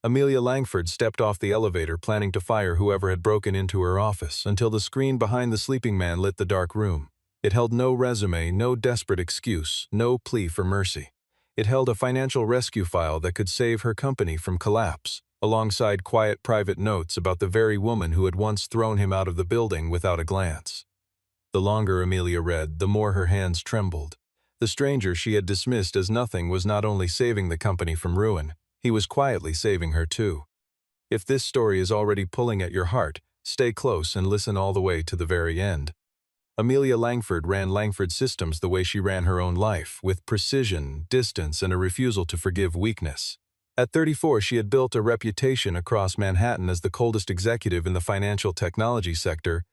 Amelia Langford stepped off the elevator planning to fire whoever had broken into her office until the screen behind the sleeping man lit the dark room. It held no resume, no desperate excuse, no plea for mercy. It held a financial rescue file that could save her company from collapse, alongside quiet private notes about the very woman who had once thrown him out of the building without a glance. The longer Amelia read, the more her hands trembled. The stranger she had dismissed as nothing was not only saving the company from ruin, he was quietly saving her too. If this story is already pulling at your heart, stay close and listen all the way to the very end. Amelia Langford ran Langford Systems the way she ran her own life, with precision, distance, and a refusal to forgive weakness. At 34, she had built a reputation across Manhattan as the coldest executive in the financial technology sector,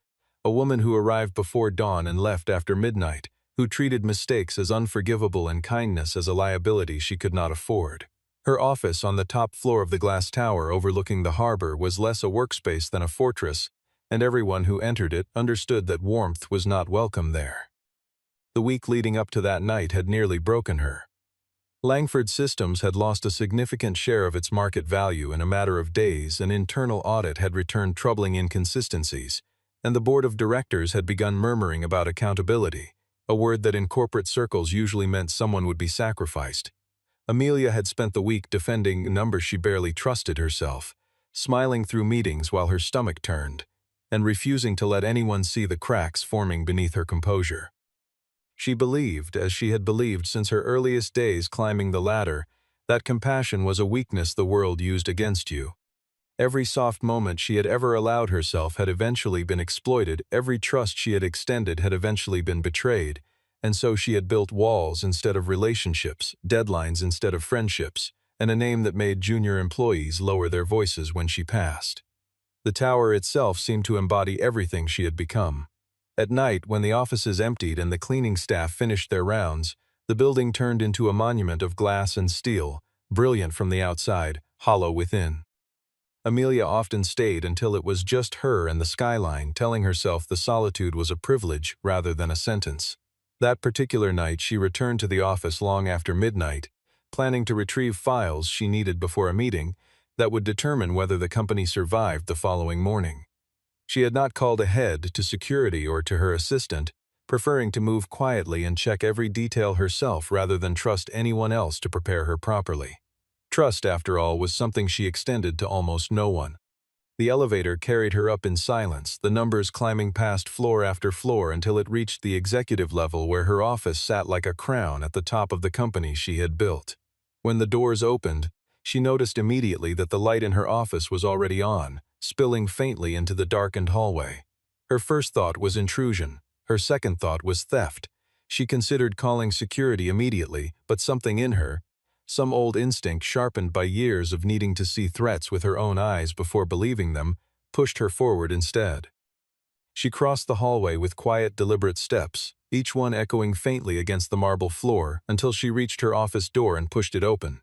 a woman who arrived before dawn and left after midnight, who treated mistakes as unforgivable and kindness as a liability she could not afford. Her office on the top floor of the glass tower overlooking the harbor was less a workspace than a fortress, and everyone who entered it understood that warmth was not welcome there. The week leading up to that night had nearly broken her. Langford Systems had lost a significant share of its market value in a matter of days. An internal audit had returned troubling inconsistencies, and the board of directors had begun murmuring about accountability, a word that in corporate circles usually meant someone would be sacrificed. Amelia had spent the week defending numbers she barely trusted herself, smiling through meetings while her stomach turned, and refusing to let anyone see the cracks forming beneath her composure. She believed, as she had believed since her earliest days climbing the ladder, that compassion was a weakness the world used against you. Every soft moment she had ever allowed herself had eventually been exploited, every trust she had extended had eventually been betrayed, and so she had built walls instead of relationships, deadlines instead of friendships, and a name that made junior employees lower their voices when she passed. The tower itself seemed to embody everything she had become. At night, when the offices emptied and the cleaning staff finished their rounds, the building turned into a monument of glass and steel, brilliant from the outside, hollow within. Amelia often stayed until it was just her and the skyline, telling herself the solitude was a privilege rather than a sentence. That particular night, she returned to the office long after midnight, planning to retrieve files she needed before a meeting that would determine whether the company survived the following morning. She had not called ahead to security or to her assistant, preferring to move quietly and check every detail herself rather than trust anyone else to prepare her properly. Trust, after all, was something she extended to almost no one. The elevator carried her up in silence, the numbers climbing past floor after floor until it reached the executive level where her office sat like a crown at the top of the company she had built. When the doors opened, she noticed immediately that the light in her office was already on, spilling faintly into the darkened hallway. Her first thought was intrusion. Her second thought was theft. She considered calling security immediately, but something in her, some old instinct sharpened by years of needing to see threats with her own eyes before believing them, pushed her forward instead. She crossed the hallway with quiet, deliberate steps, each one echoing faintly against the marble floor, until she reached her office door and pushed it open.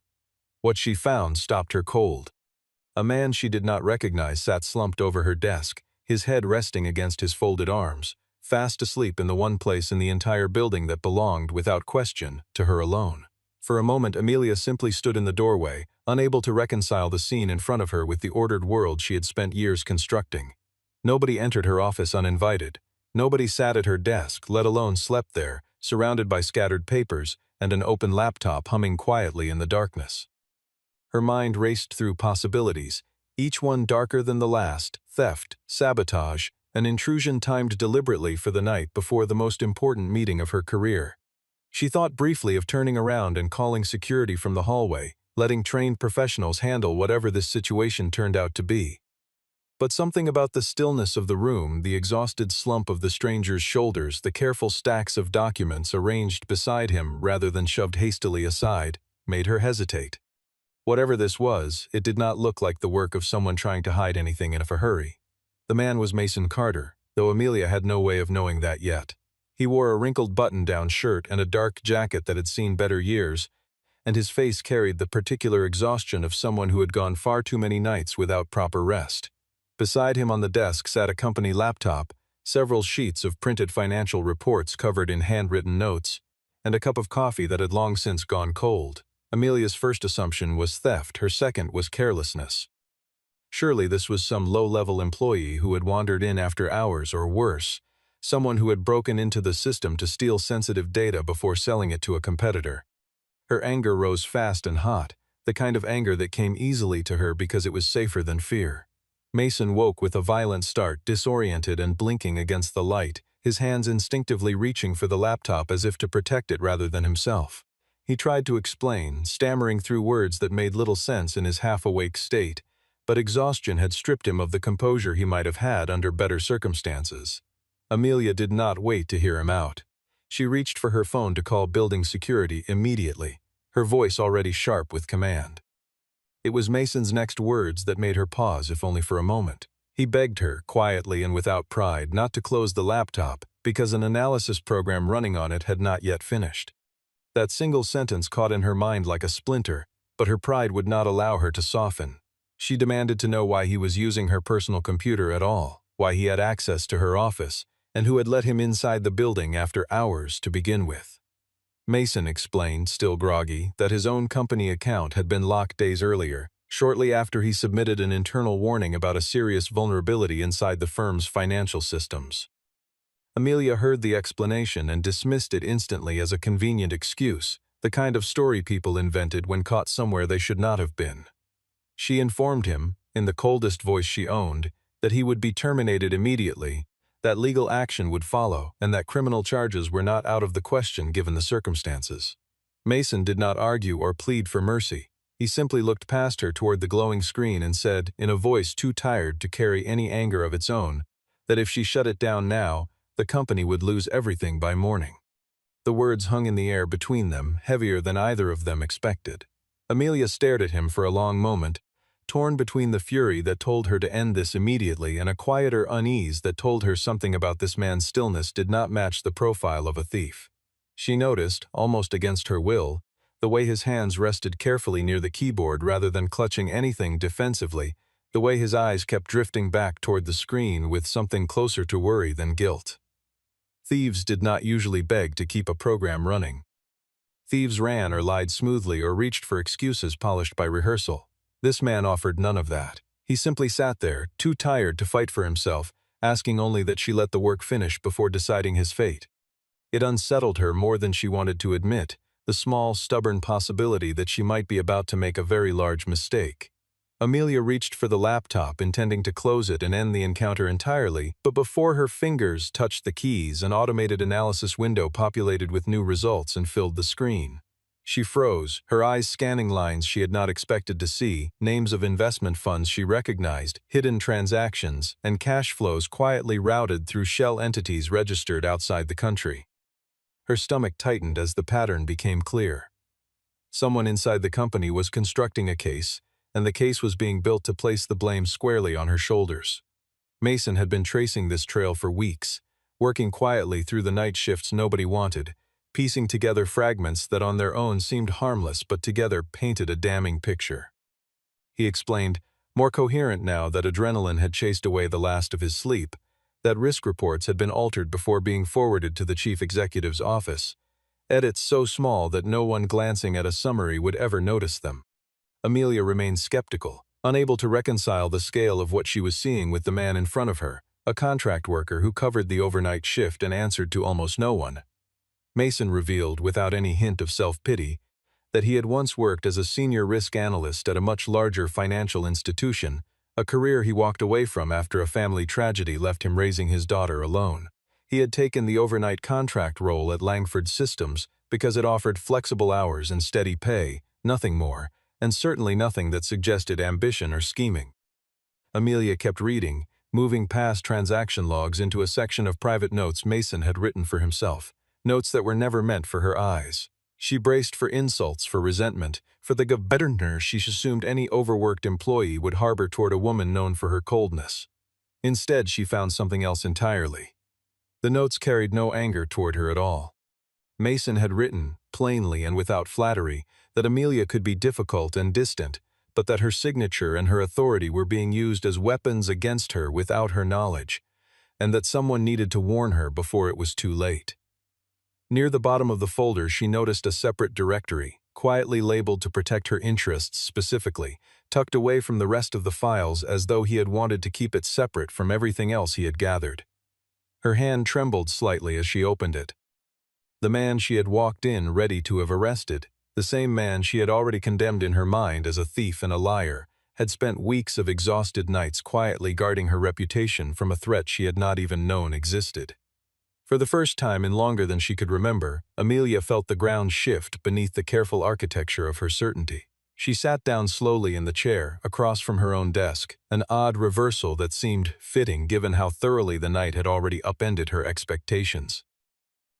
What she found stopped her cold. A man she did not recognize sat slumped over her desk, his head resting against his folded arms, fast asleep in the one place in the entire building that belonged, without question, to her alone. For a moment, Amelia simply stood in the doorway, unable to reconcile the scene in front of her with the ordered world she had spent years constructing. Nobody entered her office uninvited. Nobody sat at her desk, let alone slept there, surrounded by scattered papers and an open laptop humming quietly in the darkness. Her mind raced through possibilities, each one darker than the last: theft, sabotage, an intrusion timed deliberately for the night before the most important meeting of her career. She thought briefly of turning around and calling security from the hallway, letting trained professionals handle whatever this situation turned out to be. But something about the stillness of the room, the exhausted slump of the stranger's shoulders, the careful stacks of documents arranged beside him rather than shoved hastily aside, made her hesitate. Whatever this was, it did not look like the work of someone trying to hide anything in a hurry. The man was Mason Carter, though Amelia had no way of knowing that yet. He wore a wrinkled button-down shirt and a dark jacket that had seen better years, and his face carried the particular exhaustion of someone who had gone far too many nights without proper rest. Beside him on the desk sat a company laptop, several sheets of printed financial reports covered in handwritten notes, and a cup of coffee that had long since gone cold. Amelia's first assumption was theft, her second was carelessness. Surely this was some low-level employee who had wandered in after hours or worse, someone who had broken into the system to steal sensitive data before selling it to a competitor. Her anger rose fast and hot, the kind of anger that came easily to her because it was safer than fear. Mason woke with a violent start, disoriented and blinking against the light, his hands instinctively reaching for the laptop as if to protect it rather than himself. He tried to explain, stammering through words that made little sense in his half-awake state, but exhaustion had stripped him of the composure he might have had under better circumstances. Amelia did not wait to hear him out. She reached for her phone to call building security immediately, her voice already sharp with command. It was Mason's next words that made her pause, if only for a moment. He begged her, quietly and without pride, not to close the laptop because an analysis program running on it had not yet finished. That single sentence caught in her mind like a splinter, but her pride would not allow her to soften. She demanded to know why he was using her personal computer at all, why he had access to her office, and who had let him inside the building after hours to begin with. Mason explained, still groggy, that his own company account had been locked days earlier, shortly after he submitted an internal warning about a serious vulnerability inside the firm's financial systems. Amelia heard the explanation and dismissed it instantly as a convenient excuse, the kind of story people invented when caught somewhere they should not have been. She informed him, in the coldest voice she owned, that he would be terminated immediately, that legal action would follow, and that criminal charges were not out of the question given the circumstances. Mason did not argue or plead for mercy. He simply looked past her toward the glowing screen and said, in a voice too tired to carry any anger of its own, that if she shut it down now, the company would lose everything by morning. The words hung in the air between them, heavier than either of them expected. Amelia stared at him for a long moment, torn between the fury that told her to end this immediately and a quieter unease that told her something about this man's stillness did not match the profile of a thief. She noticed, almost against her will, the way his hands rested carefully near the keyboard rather than clutching anything defensively, the way his eyes kept drifting back toward the screen with something closer to worry than guilt. Thieves did not usually beg to keep a program running. Thieves ran or lied smoothly or reached for excuses polished by rehearsal. This man offered none of that. He simply sat there, too tired to fight for himself, asking only that she let the work finish before deciding his fate. It unsettled her more than she wanted to admit, the small, stubborn possibility that she might be about to make a very large mistake. Amelia reached for the laptop, intending to close it and end the encounter entirely, but before her fingers touched the keys, an automated analysis window populated with new results and filled the screen. She froze, her eyes scanning lines she had not expected to see, names of investment funds she recognized, hidden transactions, and cash flows quietly routed through shell entities registered outside the country. Her stomach tightened as the pattern became clear. Someone inside the company was constructing a case, and the case was being built to place the blame squarely on her shoulders. Mason had been tracing this trail for weeks, working quietly through the night shifts nobody wanted, piecing together fragments that on their own seemed harmless but together painted a damning picture. He explained, more coherent now that adrenaline had chased away the last of his sleep, that risk reports had been altered before being forwarded to the chief executive's office, edits so small that no one glancing at a summary would ever notice them. Amelia remained skeptical, unable to reconcile the scale of what she was seeing with the man in front of her, a contract worker who covered the overnight shift and answered to almost no one. Mason revealed, without any hint of self-pity, that he had once worked as a senior risk analyst at a much larger financial institution, a career he walked away from after a family tragedy left him raising his daughter alone. He had taken the overnight contract role at Langford Systems because it offered flexible hours and steady pay, nothing more, and certainly nothing that suggested ambition or scheming. Amelia kept reading, moving past transaction logs into a section of private notes Mason had written for himself, notes that were never meant for her eyes. She braced for insults, for resentment, for the bitterness she assumed any overworked employee would harbor toward a woman known for her coldness. Instead, she found something else entirely. The notes carried no anger toward her at all. Mason had written, plainly and without flattery, that Amelia could be difficult and distant, but that her signature and her authority were being used as weapons against her without her knowledge, and that someone needed to warn her before it was too late. Near the bottom of the folder she noticed a separate directory, quietly labeled to protect her interests specifically, tucked away from the rest of the files as though he had wanted to keep it separate from everything else he had gathered. Her hand trembled slightly as she opened it. The man she had walked in ready to have arrested, the same man she had already condemned in her mind as a thief and a liar, had spent weeks of exhausted nights quietly guarding her reputation from a threat she had not even known existed. For the first time in longer than she could remember, Amelia felt the ground shift beneath the careful architecture of her certainty. She sat down slowly in the chair, across from her own desk, an odd reversal that seemed fitting given how thoroughly the night had already upended her expectations.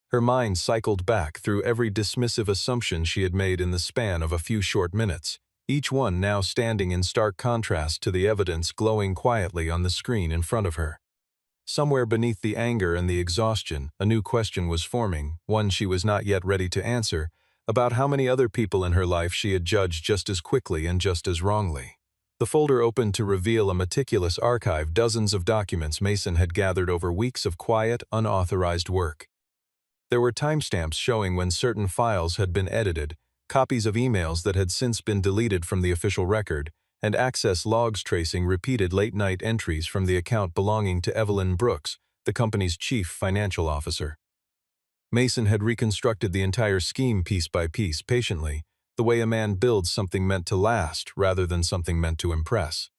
Her mind cycled back through every dismissive assumption she had made in the span of a few short minutes, each one now standing in stark contrast to the evidence glowing quietly on the screen in front of her. Somewhere beneath the anger and the exhaustion, a new question was forming, one she was not yet ready to answer, about how many other people in her life she had judged just as quickly and just as wrongly. The folder opened to reveal a meticulous archive, dozens of documents Mason had gathered over weeks of quiet, unauthorized work. There were timestamps showing when certain files had been edited, copies of emails that had since been deleted from the official record, and access logs tracing repeated late-night entries from the account belonging to Evelyn Brooks, the company's chief financial officer. Mason had reconstructed the entire scheme piece by piece, patiently, the way a man builds something meant to last rather than something meant to impress.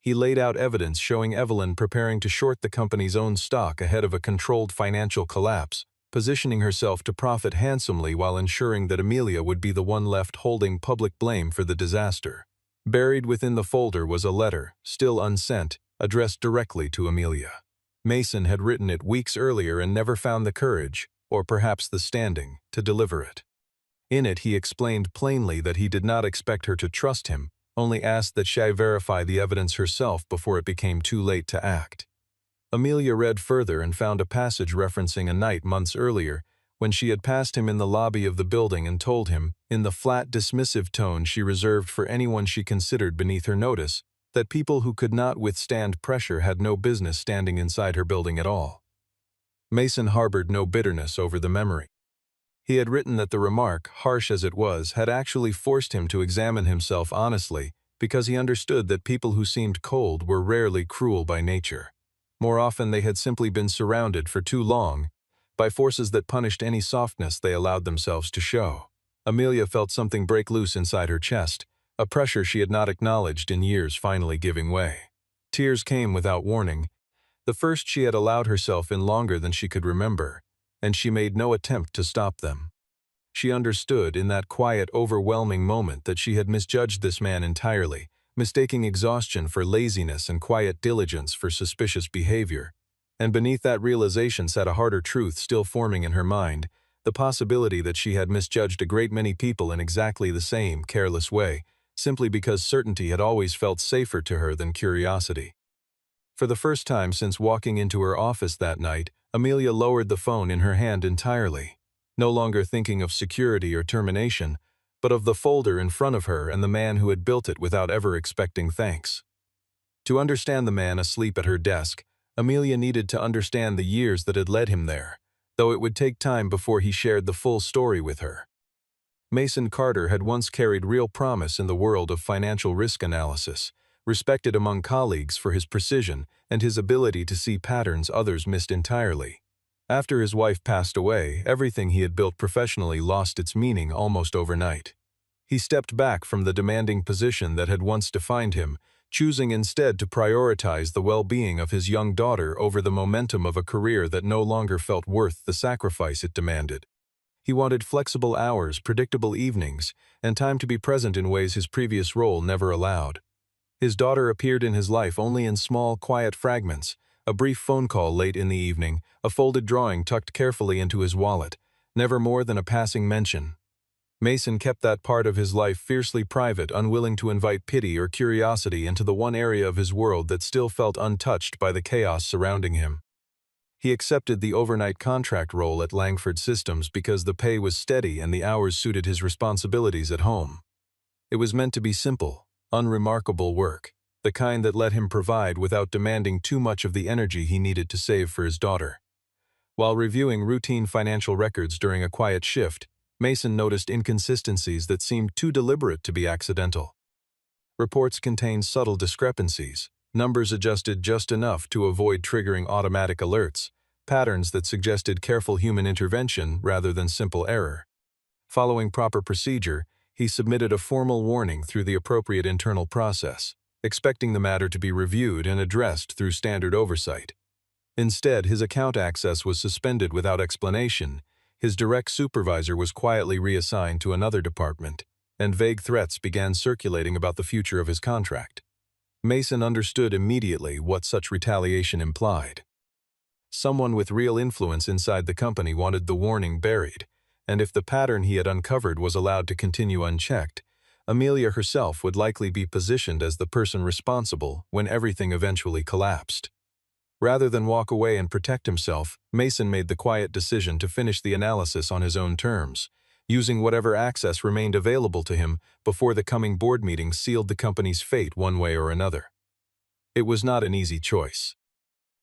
He laid out evidence showing Evelyn preparing to short the company's own stock ahead of a controlled financial collapse, positioning herself to profit handsomely while ensuring that Amelia would be the one left holding public blame for the disaster. Buried within the folder was a letter, still unsent, addressed directly to Amelia. Mason had written it weeks earlier and never found the courage, or perhaps the standing, to deliver it. In it he explained plainly that he did not expect her to trust him, only asked that she verify the evidence herself before it became too late to act. Amelia read further and found a passage referencing a night months earlier, when she had passed him in the lobby of the building and told him, in the flat, dismissive tone she reserved for anyone she considered beneath her notice, that people who could not withstand pressure had no business standing inside her building at all. Mason harbored no bitterness over the memory. He had written that the remark, harsh as it was, had actually forced him to examine himself honestly, because he understood that people who seemed cold were rarely cruel by nature. More often they had simply been surrounded for too long by forces that punished any softness they allowed themselves to show. Amelia felt something break loose inside her chest, a pressure she had not acknowledged in years finally giving way. Tears came without warning, the first she had allowed herself in longer than she could remember, and she made no attempt to stop them. She understood in that quiet, overwhelming moment that she had misjudged this man entirely, mistaking exhaustion for laziness and quiet diligence for suspicious behavior. And beneath that realization sat a harder truth still forming in her mind, the possibility that she had misjudged a great many people in exactly the same careless way, simply because certainty had always felt safer to her than curiosity. For the first time since walking into her office that night, Amelia lowered the phone in her hand entirely, no longer thinking of security or termination, but of the folder in front of her and the man who had built it without ever expecting thanks. To understand the man asleep at her desk, Amelia needed to understand the years that had led him there, though it would take time before he shared the full story with her. Mason Carter had once carried real promise in the world of financial risk analysis, respected among colleagues for his precision and his ability to see patterns others missed entirely. After his wife passed away, everything he had built professionally lost its meaning almost overnight. He stepped back from the demanding position that had once defined him, choosing instead to prioritize the well-being of his young daughter over the momentum of a career that no longer felt worth the sacrifice it demanded. He wanted flexible hours, predictable evenings, and time to be present in ways his previous role never allowed. His daughter appeared in his life only in small, quiet fragments, a brief phone call late in the evening, a folded drawing tucked carefully into his wallet, never more than a passing mention. Mason kept that part of his life fiercely private, unwilling to invite pity or curiosity into the one area of his world that still felt untouched by the chaos surrounding him. He accepted the overnight contract role at Langford Systems because the pay was steady and the hours suited his responsibilities at home. It was meant to be simple, unremarkable work, the kind that let him provide without demanding too much of the energy he needed to save for his daughter. While reviewing routine financial records during a quiet shift, Mason noticed inconsistencies that seemed too deliberate to be accidental. Reports contained subtle discrepancies, numbers adjusted just enough to avoid triggering automatic alerts, patterns that suggested careful human intervention rather than simple error. Following proper procedure, he submitted a formal warning through the appropriate internal process, expecting the matter to be reviewed and addressed through standard oversight. Instead, his account access was suspended without explanation, his direct supervisor was quietly reassigned to another department, and vague threats began circulating about the future of his contract. Mason understood immediately what such retaliation implied. Someone with real influence inside the company wanted the warning buried, and if the pattern he had uncovered was allowed to continue unchecked, Amelia herself would likely be positioned as the person responsible when everything eventually collapsed. Rather than walk away and protect himself, Mason made the quiet decision to finish the analysis on his own terms, using whatever access remained available to him before the coming board meeting sealed the company's fate one way or another. It was not an easy choice.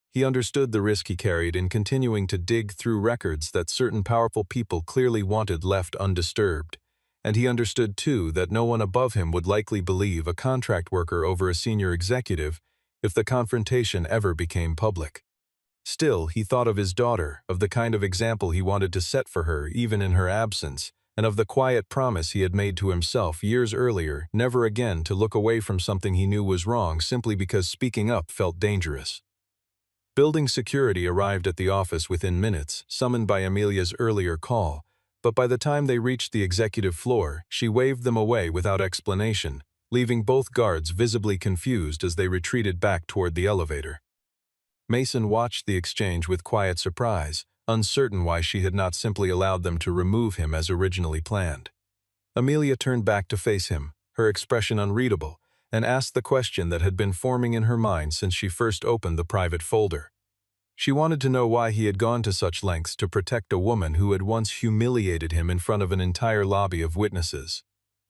He understood the risk he carried in continuing to dig through records that certain powerful people clearly wanted left undisturbed, and he understood too that no one above him would likely believe a contract worker over a senior executive if the confrontation ever became public. Still, he thought of his daughter, of the kind of example he wanted to set for her even in her absence, and of the quiet promise he had made to himself years earlier never again to look away from something he knew was wrong simply because speaking up felt dangerous. Building security arrived at the office within minutes, summoned by Amelia's earlier call, but by the time they reached the executive floor, she waved them away without explanation, leaving both guards visibly confused as they retreated back toward the elevator. Mason watched the exchange with quiet surprise, uncertain why she had not simply allowed them to remove him as originally planned. Amelia turned back to face him, her expression unreadable, and asked the question that had been forming in her mind since she first opened the private folder. She wanted to know why he had gone to such lengths to protect a woman who had once humiliated him in front of an entire lobby of witnesses.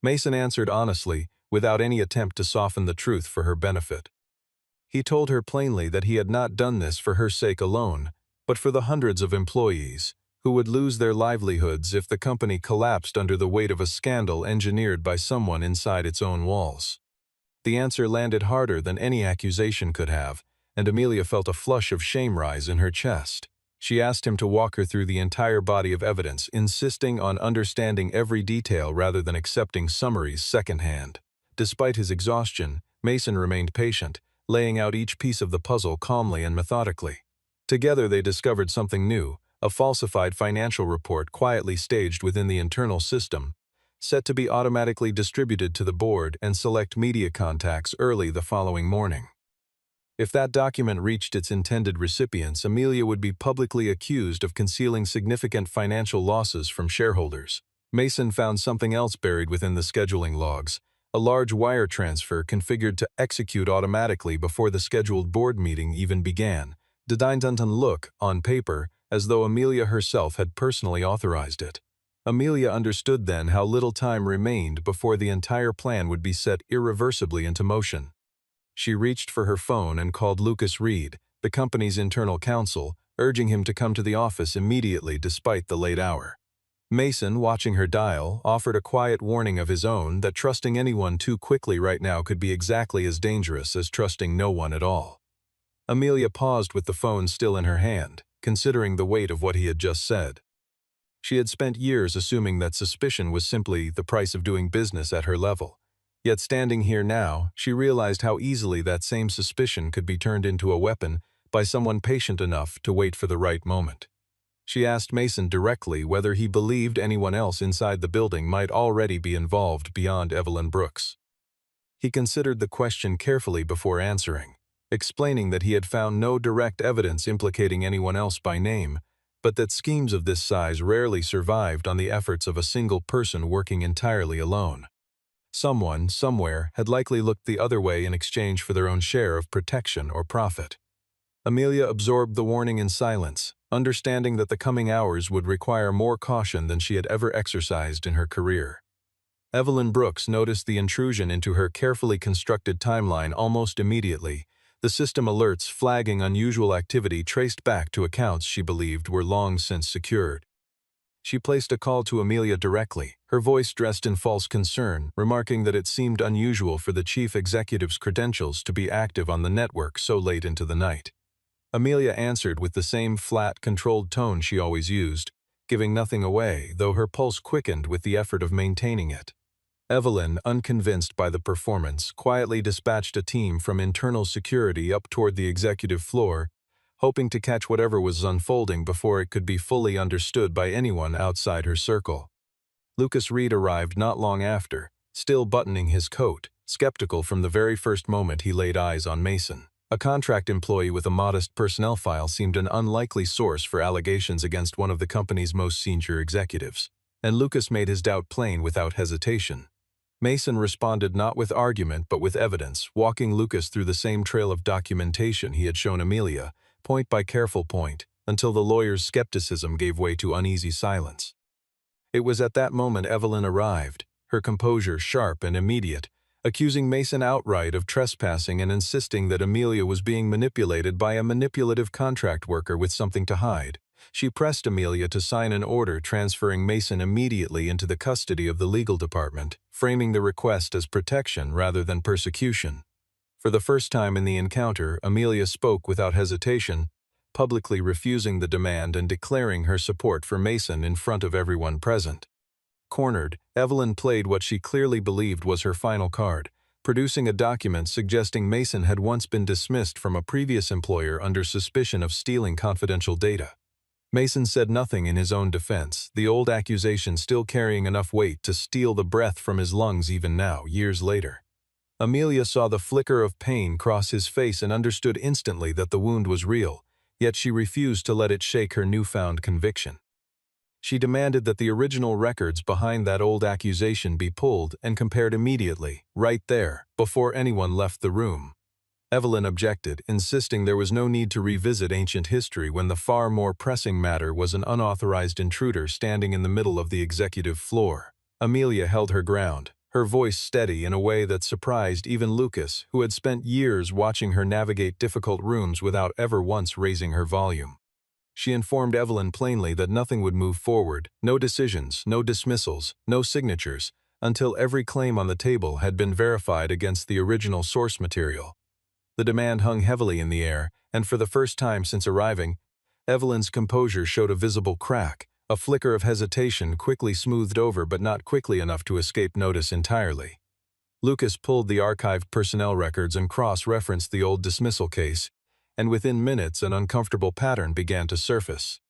Mason answered honestly, without any attempt to soften the truth for her benefit. He told her plainly that he had not done this for her sake alone, but for the hundreds of employees who would lose their livelihoods if the company collapsed under the weight of a scandal engineered by someone inside its own walls. The answer landed harder than any accusation could have, and Amelia felt a flush of shame rise in her chest. She asked him to walk her through the entire body of evidence, insisting on understanding every detail rather than accepting summaries secondhand. Despite his exhaustion, Mason remained patient, laying out each piece of the puzzle calmly and methodically. Together they discovered something new, a falsified financial report quietly staged within the internal system, set to be automatically distributed to the board and select media contacts early the following morning. If that document reached its intended recipients, Amelia would be publicly accused of concealing significant financial losses from shareholders. Mason found something else buried within the scheduling logs, a large wire transfer configured to execute automatically before the scheduled board meeting even began, designed to look, on paper, as though Amelia herself had personally authorized it. Amelia understood then how little time remained before the entire plan would be set irreversibly into motion. She reached for her phone and called Lucas Reed, the company's internal counsel, urging him to come to the office immediately despite the late hour. Mason, watching her dial, offered a quiet warning of his own that trusting anyone too quickly right now could be exactly as dangerous as trusting no one at all. Amelia paused with the phone still in her hand, considering the weight of what he had just said. She had spent years assuming that suspicion was simply the price of doing business at her level. Yet standing here now, she realized how easily that same suspicion could be turned into a weapon by someone patient enough to wait for the right moment. She asked Mason directly whether he believed anyone else inside the building might already be involved beyond Evelyn Brooks. He considered the question carefully before answering, explaining that he had found no direct evidence implicating anyone else by name, but that schemes of this size rarely survived on the efforts of a single person working entirely alone. Someone, somewhere, had likely looked the other way in exchange for their own share of protection or profit. Amelia absorbed the warning in silence, understanding that the coming hours would require more caution than she had ever exercised in her career. Evelyn Brooks noticed the intrusion into her carefully constructed timeline almost immediately, the system alerts flagging unusual activity traced back to accounts she believed were long since secured. She placed a call to Amelia directly, her voice dressed in false concern, remarking that it seemed unusual for the chief executive's credentials to be active on the network so late into the night. Amelia answered with the same flat, controlled tone she always used, giving nothing away, though her pulse quickened with the effort of maintaining it. Evelyn, unconvinced by the performance, quietly dispatched a team from internal security up toward the executive floor, hoping to catch whatever was unfolding before it could be fully understood by anyone outside her circle. Lucas Reed arrived not long after, still buttoning his coat, skeptical from the very first moment he laid eyes on Mason. A contract employee with a modest personnel file seemed an unlikely source for allegations against one of the company's most senior executives, and Lucas made his doubt plain without hesitation. Mason responded not with argument but with evidence, walking Lucas through the same trail of documentation he had shown Amelia, point by careful point, until the lawyer's skepticism gave way to uneasy silence. It was at that moment Evelyn arrived, her composure sharp and immediate, accusing Mason outright of trespassing and insisting that Amelia was being manipulated by a manipulative contract worker with something to hide. She pressed Amelia to sign an order transferring Mason immediately into the custody of the legal department, framing the request as protection rather than persecution. For the first time in the encounter, Amelia spoke without hesitation, publicly refusing the demand and declaring her support for Mason in front of everyone present. Cornered, Evelyn played what she clearly believed was her final card, producing a document suggesting Mason had once been dismissed from a previous employer under suspicion of stealing confidential data. Mason said nothing in his own defense, the old accusation still carrying enough weight to steal the breath from his lungs even now, years later. Amelia saw the flicker of pain cross his face and understood instantly that the wound was real, yet she refused to let it shake her newfound conviction. She demanded that the original records behind that old accusation be pulled and compared immediately, right there, before anyone left the room. Evelyn objected, insisting there was no need to revisit ancient history when the far more pressing matter was an unauthorized intruder standing in the middle of the executive floor. Amelia held her ground, her voice steady in a way that surprised even Lucas, who had spent years watching her navigate difficult rooms without ever once raising her volume. She informed Evelyn plainly that nothing would move forward, no decisions, no dismissals, no signatures, until every claim on the table had been verified against the original source material. The demand hung heavily in the air, and for the first time since arriving, Evelyn's composure showed a visible crack, a flicker of hesitation quickly smoothed over but not quickly enough to escape notice entirely. Lucas pulled the archived personnel records and cross-referenced the old dismissal case, and within minutes an uncomfortable pattern began to surface.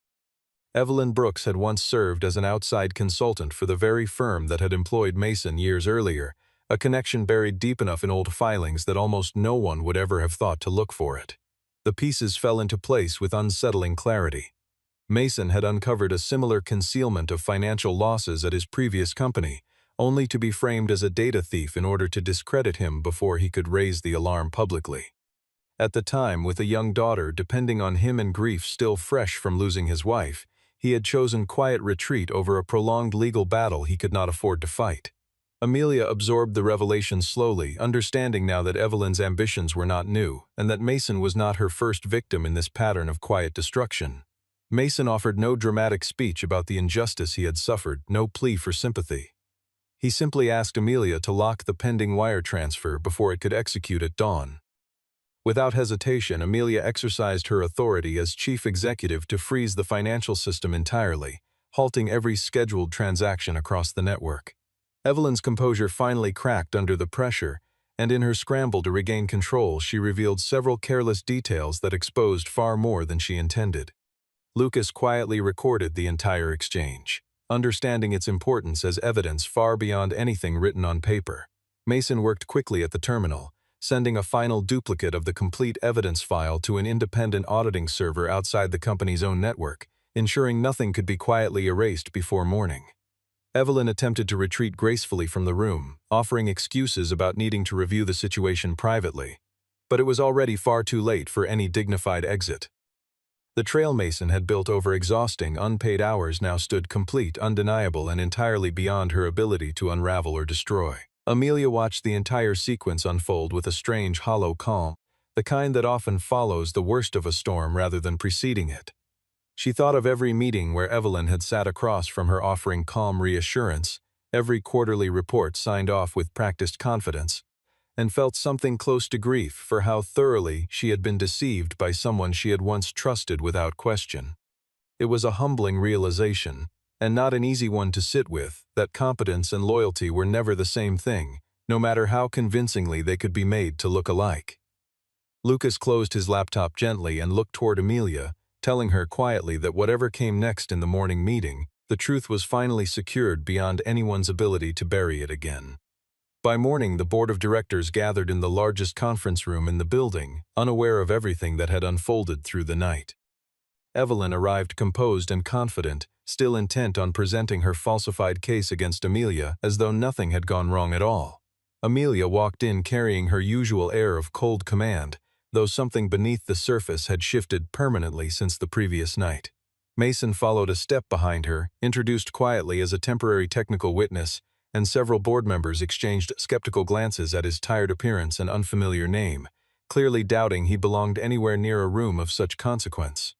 Evelyn Brooks had once served as an outside consultant for the very firm that had employed Mason years earlier, a connection buried deep enough in old filings that almost no one would ever have thought to look for it. The pieces fell into place with unsettling clarity. Mason had uncovered a similar concealment of financial losses at his previous company, only to be framed as a data thief in order to discredit him before he could raise the alarm publicly. At the time, with a young daughter depending on him and grief still fresh from losing his wife, he had chosen quiet retreat over a prolonged legal battle he could not afford to fight. Amelia absorbed the revelation slowly, understanding now that Evelyn's ambitions were not new, and that Mason was not her first victim in this pattern of quiet destruction. Mason offered no dramatic speech about the injustice he had suffered, no plea for sympathy. He simply asked Amelia to lock the pending wire transfer before it could execute at dawn. Without hesitation, Amelia exercised her authority as chief executive to freeze the financial system entirely, halting every scheduled transaction across the network. Evelyn's composure finally cracked under the pressure, and in her scramble to regain control, she revealed several careless details that exposed far more than she intended. Lucas quietly recorded the entire exchange, understanding its importance as evidence far beyond anything written on paper. Mason worked quickly at the terminal, sending a final duplicate of the complete evidence file to an independent auditing server outside the company's own network, ensuring nothing could be quietly erased before morning. Evelyn attempted to retreat gracefully from the room, offering excuses about needing to review the situation privately, but it was already far too late for any dignified exit. The trail Mason had built over exhausting, unpaid hours now stood complete, undeniable, and entirely beyond her ability to unravel or destroy. Amelia watched the entire sequence unfold with a strange, hollow calm, the kind that often follows the worst of a storm rather than preceding it. She thought of every meeting where Evelyn had sat across from her offering calm reassurance, every quarterly report signed off with practiced confidence, and felt something close to grief for how thoroughly she had been deceived by someone she had once trusted without question. It was a humbling realization, and not an easy one to sit with, that competence and loyalty were never the same thing, no matter how convincingly they could be made to look alike. Lucas closed his laptop gently and looked toward Amelia, telling her quietly that whatever came next in the morning meeting, the truth was finally secured beyond anyone's ability to bury it again. By morning, the board of directors gathered in the largest conference room in the building, unaware of everything that had unfolded through the night. Evelyn arrived composed and confident, still intent on presenting her falsified case against Amelia as though nothing had gone wrong at all. Amelia walked in carrying her usual air of cold command, though something beneath the surface had shifted permanently since the previous night. Mason followed a step behind her, introduced quietly as a temporary technical witness, and several board members exchanged skeptical glances at his tired appearance and unfamiliar name, clearly doubting he belonged anywhere near a room of such consequence.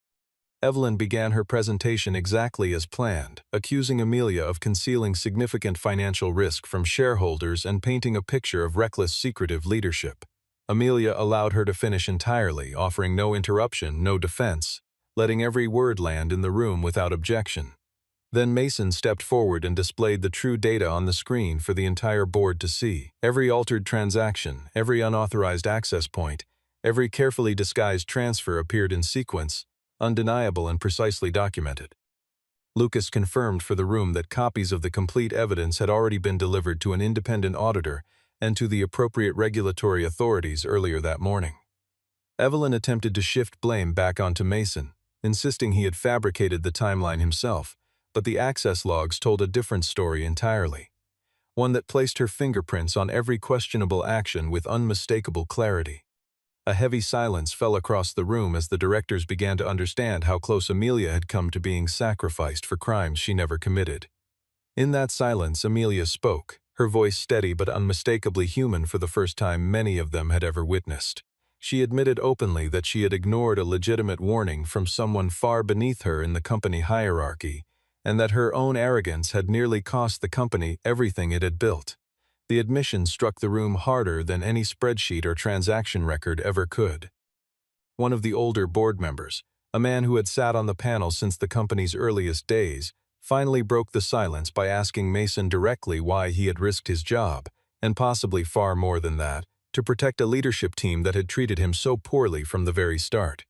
Evelyn began her presentation exactly as planned, accusing Amelia of concealing significant financial risk from shareholders and painting a picture of reckless, secretive leadership. Amelia allowed her to finish entirely, offering no interruption, no defense, letting every word land in the room without objection. Then Mason stepped forward and displayed the true data on the screen for the entire board to see. Every altered transaction, every unauthorized access point, every carefully disguised transfer appeared in sequence, undeniable and precisely documented. Lucas confirmed for the room that copies of the complete evidence had already been delivered to an independent auditor and to the appropriate regulatory authorities earlier that morning. Evelyn attempted to shift blame back onto Mason, insisting he had fabricated the timeline himself, but the access logs told a different story entirely, one that placed her fingerprints on every questionable action with unmistakable clarity. A heavy silence fell across the room as the directors began to understand how close Amelia had come to being sacrificed for crimes she never committed. In that silence, Amelia spoke, her voice steady but unmistakably human for the first time many of them had ever witnessed. She admitted openly that she had ignored a legitimate warning from someone far beneath her in the company hierarchy, and that her own arrogance had nearly cost the company everything it had built. The admission struck the room harder than any spreadsheet or transaction record ever could. One of the older board members, a man who had sat on the panel since the company's earliest days, finally broke the silence by asking Mason directly why he had risked his job, and possibly far more than that, to protect a leadership team that had treated him so poorly from the very start.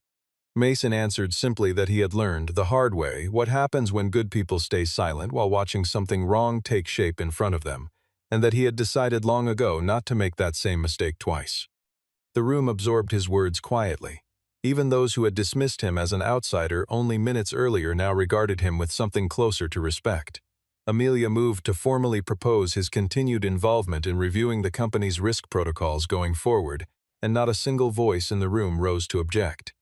Mason answered simply that he had learned the hard way what happens when good people stay silent while watching something wrong take shape in front of them, and that he had decided long ago not to make that same mistake twice. The room absorbed his words quietly. Even those who had dismissed him as an outsider only minutes earlier now regarded him with something closer to respect. Amelia moved to formally propose his continued involvement in reviewing the company's risk protocols going forward, and not a single voice in the room rose to object.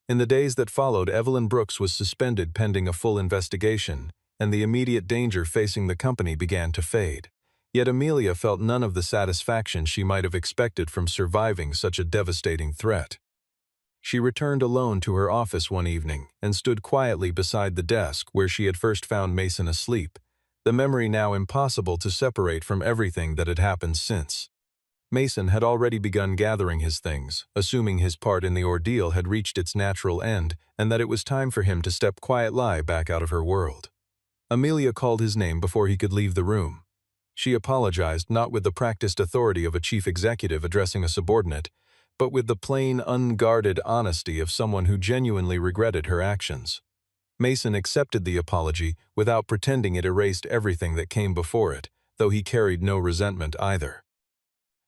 In the days that followed, Evelyn Brooks was suspended pending a full investigation, and the immediate danger facing the company began to fade. Yet Amelia felt none of the satisfaction she might have expected from surviving such a devastating threat. She returned alone to her office one evening and stood quietly beside the desk where she had first found Mason asleep, the memory now impossible to separate from everything that had happened since. Mason had already begun gathering his things, assuming his part in the ordeal had reached its natural end and that it was time for him to step quietly back out of her world. Amelia called his name before he could leave the room. She apologized not with the practiced authority of a chief executive addressing a subordinate, but with the plain, unguarded honesty of someone who genuinely regretted her actions. Mason accepted the apology without pretending it erased everything that came before it, though he carried no resentment either.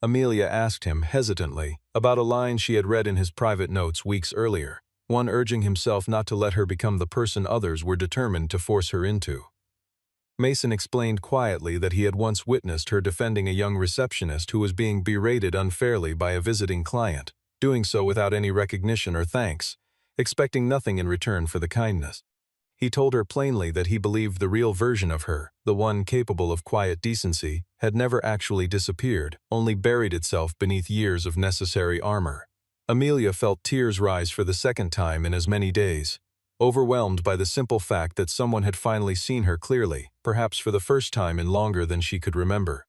Amelia asked him, hesitantly, about a line she had read in his private notes weeks earlier, one urging himself not to let her become the person others were determined to force her into. Mason explained quietly that he had once witnessed her defending a young receptionist who was being berated unfairly by a visiting client, doing so without any recognition or thanks, expecting nothing in return for the kindness. He told her plainly that he believed the real version of her, the one capable of quiet decency, had never actually disappeared, only buried itself beneath years of necessary armor. Amelia felt tears rise for the second time in as many days. overwhelmed by the simple fact that someone had finally seen her clearly, perhaps for the first time in longer than she could remember.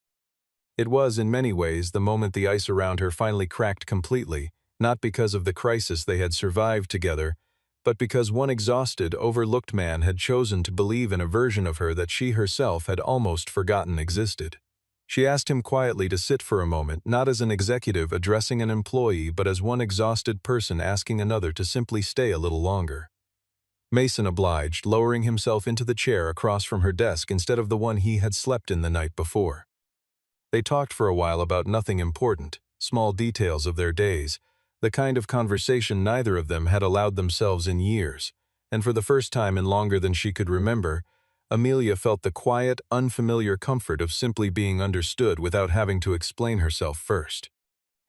It was, in many ways, the moment the ice around her finally cracked completely, not because of the crisis they had survived together, but because one exhausted, overlooked man had chosen to believe in a version of her that she herself had almost forgotten existed. She asked him quietly to sit for a moment, not as an executive addressing an employee, but as one exhausted person asking another to simply stay a little longer. Mason obliged, lowering himself into the chair across from her desk instead of the one he had slept in the night before. They talked for a while about nothing important, small details of their days, the kind of conversation neither of them had allowed themselves in years, and for the first time in longer than she could remember, Amelia felt the quiet, unfamiliar comfort of simply being understood without having to explain herself first.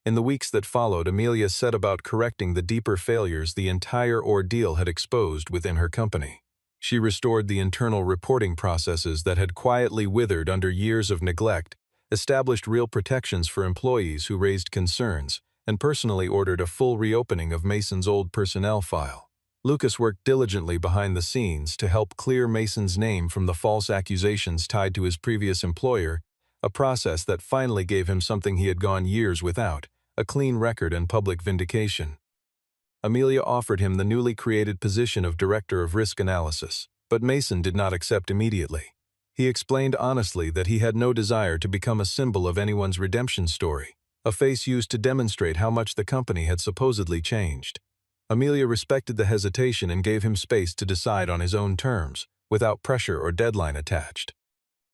In the weeks that followed, Amelia set about correcting the deeper failures the entire ordeal had exposed within her company. She restored the internal reporting processes that had quietly withered under years of neglect, established real protections for employees who raised concerns, and personally ordered a full reopening of Mason's old personnel file. Lucas worked diligently behind the scenes to help clear Mason's name from the false accusations tied to his previous employer, a process that finally gave him something he had gone years without, a clean record and public vindication. Amelia offered him the newly created position of Director of Risk Analysis, but Mason did not accept immediately. He explained honestly that he had no desire to become a symbol of anyone's redemption story, a face used to demonstrate how much the company had supposedly changed. Amelia respected the hesitation and gave him space to decide on his own terms, without pressure or deadline attached.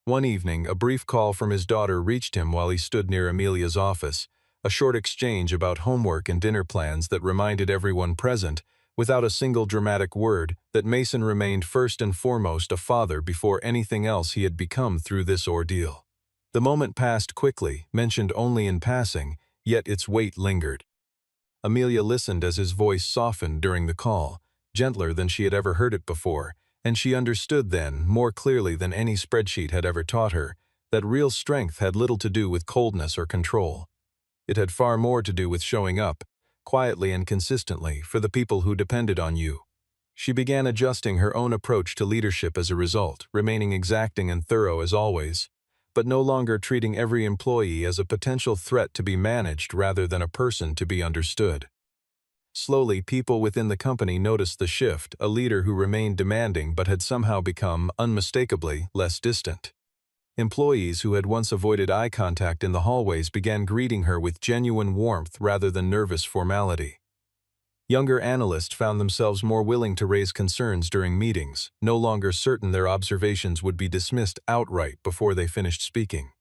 One evening, a brief call from his daughter reached him while he stood near Amelia's office, a short exchange about homework and dinner plans that reminded everyone present, without a single dramatic word, that Mason remained first and foremost a father before anything else he had become through this ordeal. The moment passed quickly, mentioned only in passing, yet its weight lingered. Amelia listened as his voice softened during the call, gentler than she had ever heard it before, and she understood then, more clearly than any spreadsheet had ever taught her, that real strength had little to do with coldness or control. It had far more to do with showing up, quietly and consistently, for the people who depended on you. She began adjusting her own approach to leadership as a result, remaining exacting and thorough as always, but no longer treating every employee as a potential threat to be managed rather than a person to be understood. Slowly, people within the company noticed the shift, a leader who remained demanding but had somehow become, unmistakably, less distant. Employees who had once avoided eye contact in the hallways began greeting her with genuine warmth rather than nervous formality. Younger analysts found themselves more willing to raise concerns during meetings, no longer certain their observations would be dismissed outright before they finished speaking.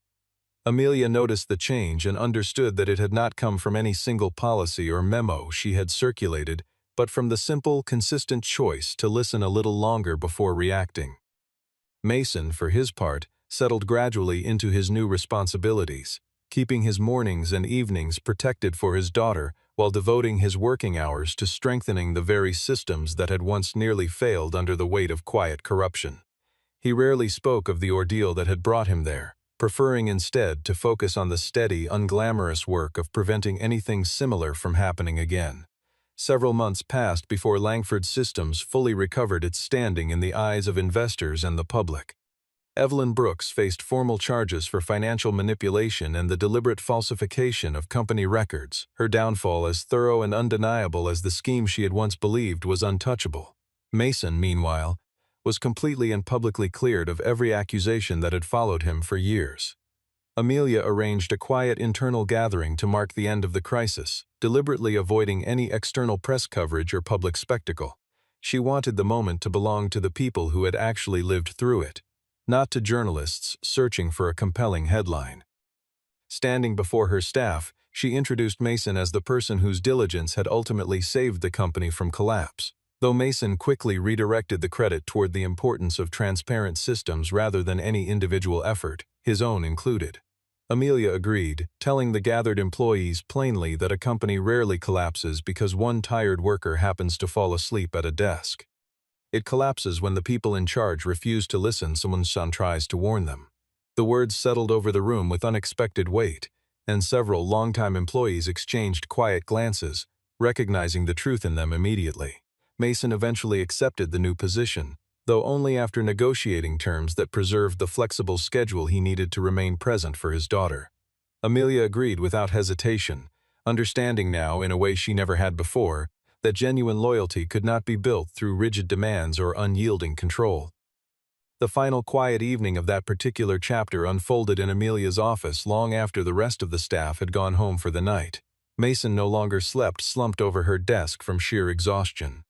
Amelia noticed the change and understood that it had not come from any single policy or memo she had circulated, but from the simple, consistent choice to listen a little longer before reacting. Mason, for his part, settled gradually into his new responsibilities, keeping his mornings and evenings protected for his daughter while devoting his working hours to strengthening the very systems that had once nearly failed under the weight of quiet corruption. He rarely spoke of the ordeal that had brought him there, preferring instead to focus on the steady, unglamorous work of preventing anything similar from happening again. Several months passed before Langford Systems fully recovered its standing in the eyes of investors and the public. Evelyn Brooks faced formal charges for financial manipulation and the deliberate falsification of company records, her downfall as thorough and undeniable as the scheme she had once believed was untouchable. Mason, meanwhile, was completely and publicly cleared of every accusation that had followed him for years. Amelia arranged a quiet internal gathering to mark the end of the crisis, deliberately avoiding any external press coverage or public spectacle. She wanted the moment to belong to the people who had actually lived through it, not to journalists searching for a compelling headline. Standing before her staff, she introduced Mason as the person whose diligence had ultimately saved the company from collapse, though Mason quickly redirected the credit toward the importance of transparent systems rather than any individual effort, his own included. Amelia agreed, telling the gathered employees plainly that a company rarely collapses because one tired worker happens to fall asleep at a desk. It collapses when the people in charge refuse to listen when someone tries to warn them. The words settled over the room with unexpected weight, and several longtime employees exchanged quiet glances, recognizing the truth in them immediately. Mason eventually accepted the new position, though only after negotiating terms that preserved the flexible schedule he needed to remain present for his daughter. Amelia agreed without hesitation, understanding now, in a way she never had before, that genuine loyalty could not be built through rigid demands or unyielding control. The final quiet evening of that particular chapter unfolded in Amelia's office long after the rest of the staff had gone home for the night. Mason no longer slept slumped over her desk from sheer exhaustion.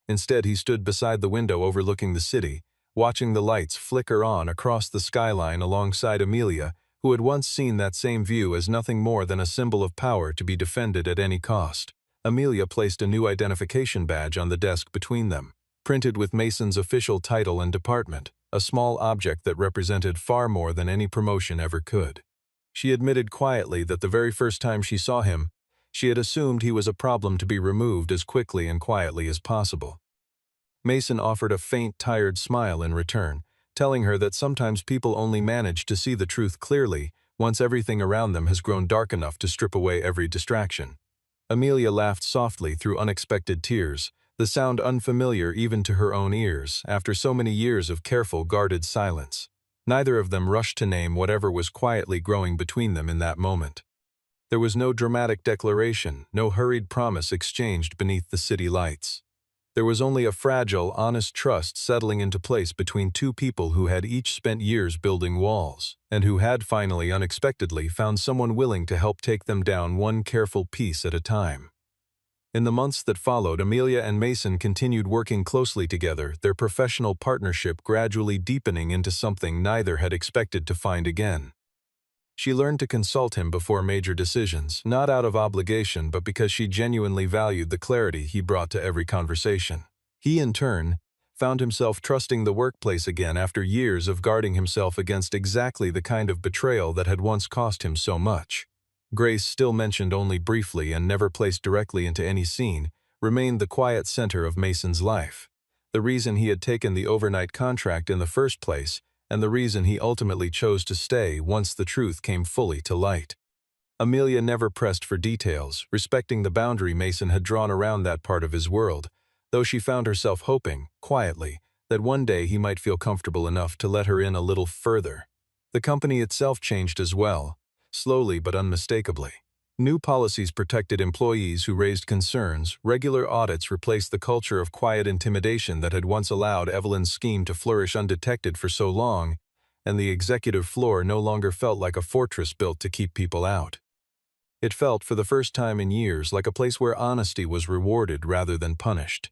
Instead, he stood beside the window overlooking the city, watching the lights flicker on across the skyline alongside Amelia, who had once seen that same view as nothing more than a symbol of power to be defended at any cost. Amelia placed a new identification badge on the desk between them, printed with Mason's official title and department, a small object that represented far more than any promotion ever could. She admitted quietly that the very first time she saw him, she had assumed he was a problem to be removed as quickly and quietly as possible. Mason offered a faint, tired smile in return, telling her that sometimes people only manage to see the truth clearly once everything around them has grown dark enough to strip away every distraction. Amelia laughed softly through unexpected tears, the sound unfamiliar even to her own ears after so many years of careful, guarded silence. Neither of them rushed to name whatever was quietly growing between them in that moment. There was no dramatic declaration, no hurried promise exchanged beneath the city lights. There was only a fragile, honest trust settling into place between two people who had each spent years building walls, and who had finally, unexpectedly, found someone willing to help take them down one careful piece at a time. In the months that followed, Amelia and Mason continued working closely together, their professional partnership gradually deepening into something neither had expected to find again. She learned to consult him before major decisions, not out of obligation but because she genuinely valued the clarity he brought to every conversation. He, in turn, found himself trusting the workplace again after years of guarding himself against exactly the kind of betrayal that had once cost him so much. Grace, still mentioned only briefly and never placed directly into any scene, remained the quiet center of Mason's life. The reason he had taken the overnight contract in the first place, and the reason he ultimately chose to stay once the truth came fully to light. Amelia never pressed for details, respecting the boundary Mason had drawn around that part of his world, though she found herself hoping, quietly, that one day he might feel comfortable enough to let her in a little further. The company itself changed as well, slowly but unmistakably. New policies protected employees who raised concerns, regular audits replaced the culture of quiet intimidation that had once allowed Evelyn's scheme to flourish undetected for so long, and the executive floor no longer felt like a fortress built to keep people out. It felt, for the first time in years, like a place where honesty was rewarded rather than punished.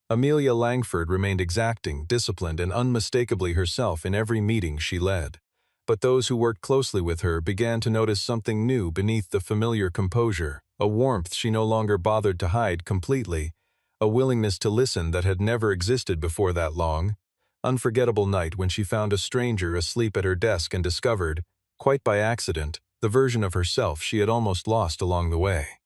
Amelia Langford remained exacting, disciplined, and unmistakably herself in every meeting she led. But those who worked closely with her began to notice something new beneath the familiar composure, a warmth she no longer bothered to hide completely, a willingness to listen that had never existed before that long, unforgettable night when she found a stranger asleep at her desk and discovered, quite by accident, the version of herself she had almost lost along the way.